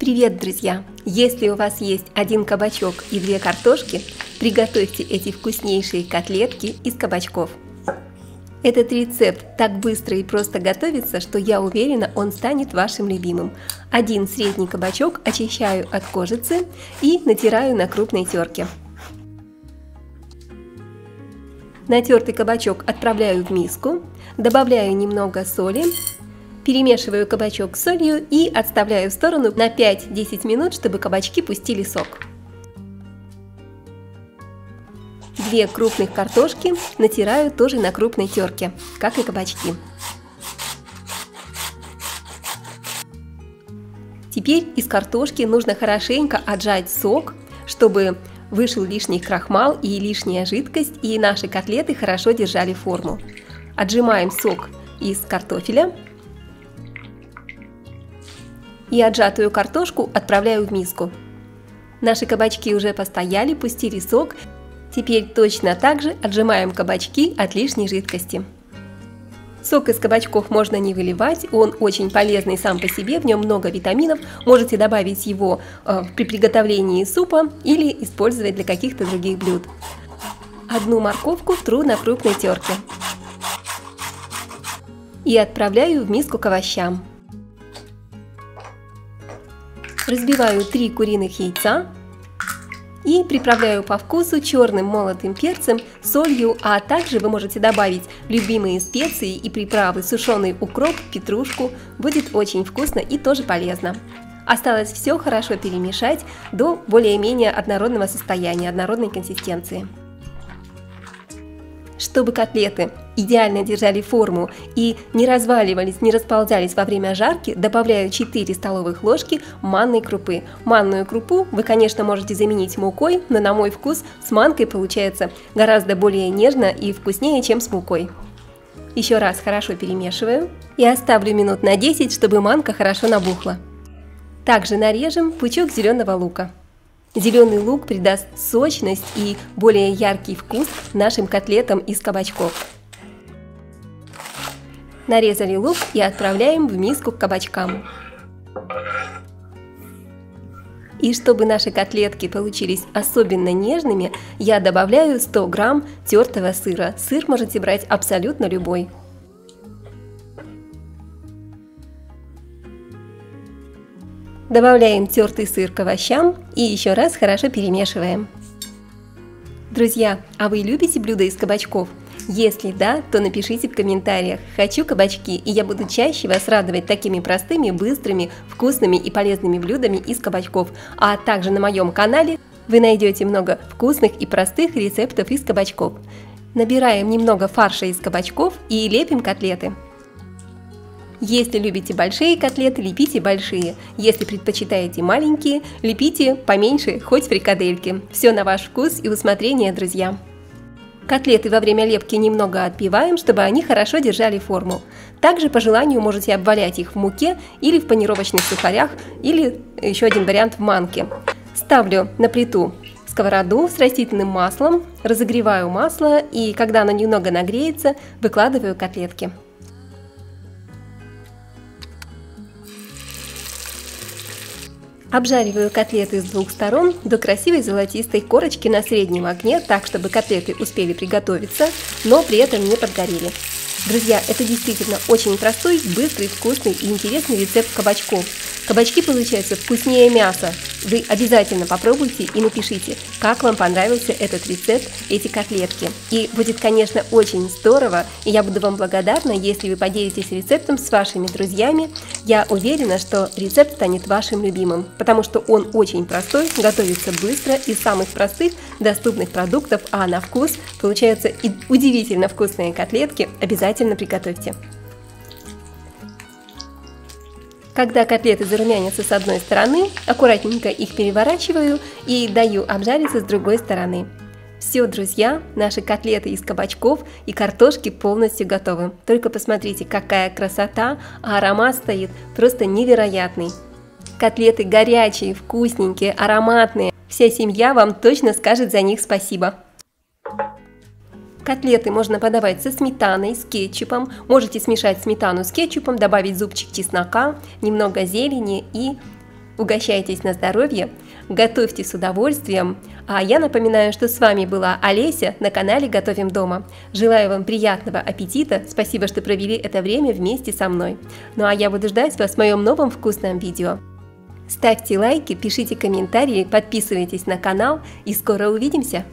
Привет, друзья! Если у вас есть один кабачок и две картошки, приготовьте эти вкуснейшие котлетки из кабачков. Этот рецепт так быстро и просто готовится, что я уверена, он станет вашим любимым. Один средний кабачок очищаю от кожицы и натираю на крупной терке. Натертый кабачок отправляю в миску, добавляю немного соли. Перемешиваю кабачок с солью и отставляю в сторону на 5-10 минут, чтобы кабачки пустили сок. 2 крупных картошки натираю тоже на крупной терке, как и кабачки. Теперь из картошки нужно хорошенько отжать сок, чтобы вышел лишний крахмал и лишняя жидкость, и наши котлеты хорошо держали форму. Отжимаем сок из картофеля. И отжатую картошку отправляю в миску. Наши кабачки уже постояли, пустили сок. Теперь точно так же отжимаем кабачки от лишней жидкости. Сок из кабачков можно не выливать, он очень полезный сам по себе, в нем много витаминов. Можете добавить его при приготовлении супа или использовать для каких-то других блюд. Одну морковку тру на крупной терке. И отправляю в миску к овощам. Разбиваю 3 куриных яйца и приправляю по вкусу черным молотым перцем, солью, а также вы можете добавить любимые специи и приправы, сушеный укроп, петрушку. Будет очень вкусно и тоже полезно. Осталось все хорошо перемешать до более-менее однородного состояния, однородной консистенции. Чтобы котлеты идеально держали форму и не разваливались, не расползались во время жарки, добавляю 4 столовых ложки манной крупы. Манную крупу вы, конечно, можете заменить мукой, но на мой вкус с манкой получается гораздо более нежно и вкуснее, чем с мукой. Еще раз хорошо перемешиваю и оставлю минут на 10, чтобы манка хорошо набухла. Также нарежем пучок зеленого лука. Зеленый лук придаст сочность и более яркий вкус нашим котлетам из кабачков. Нарезали лук и отправляем в миску к кабачкам. И чтобы наши котлетки получились особенно нежными, я добавляю 100 грамм тертого сыра. Сыр можете брать абсолютно любой. Добавляем тертый сыр к овощам и еще раз хорошо перемешиваем. Друзья, а вы любите блюда из кабачков? Если да, то напишите в комментариях «Хочу кабачки», и я буду чаще вас радовать такими простыми, быстрыми, вкусными и полезными блюдами из кабачков. А также на моем канале вы найдете много вкусных и простых рецептов из кабачков. Набираем немного фарша из кабачков и лепим котлеты. Если любите большие котлеты, лепите большие. Если предпочитаете маленькие, лепите поменьше, хоть фрикадельки. Все на ваш вкус и усмотрение, друзья. Котлеты во время лепки немного отбиваем, чтобы они хорошо держали форму. Также по желанию можете обвалять их в муке или в панировочных сухарях, или еще один вариант в манке. Ставлю на плиту сковороду с растительным маслом, разогреваю масло и когда оно немного нагреется, выкладываю котлетки. Обжариваю котлеты с двух сторон до красивой золотистой корочки на среднем огне, так чтобы котлеты успели приготовиться, но при этом не подгорели. Друзья, это действительно очень простой, быстрый, вкусный и интересный рецепт кабачков. Кабачки получаются вкуснее мяса. Вы обязательно попробуйте и напишите, как вам понравился этот рецепт, эти котлетки. И будет, конечно, очень здорово, и я буду вам благодарна, если вы поделитесь рецептом с вашими друзьями. Я уверена, что рецепт станет вашим любимым, потому что он очень простой, готовится быстро, из самых простых, доступных продуктов, а на вкус получаются и удивительно вкусные котлетки. Обязательно приготовьте. Когда котлеты зарумянятся с одной стороны, аккуратненько их переворачиваю и даю обжариться с другой стороны. Все, друзья, наши котлеты из кабачков и картошки полностью готовы. Только посмотрите, какая красота, а аромат стоит просто невероятный. Котлеты горячие, вкусненькие, ароматные. Вся семья вам точно скажет за них спасибо. Котлеты можно подавать со сметаной, с кетчупом. Можете смешать сметану с кетчупом, добавить зубчик чеснока, немного зелени и Угощайтесь на здоровье, готовьте с удовольствием. А я напоминаю, что с вами была Олеся на канале Готовим дома. Желаю вам приятного аппетита, спасибо, что провели это время вместе со мной. Ну а я буду ждать вас в моем новом вкусном видео. Ставьте лайки, пишите комментарии, подписывайтесь на канал и скоро увидимся!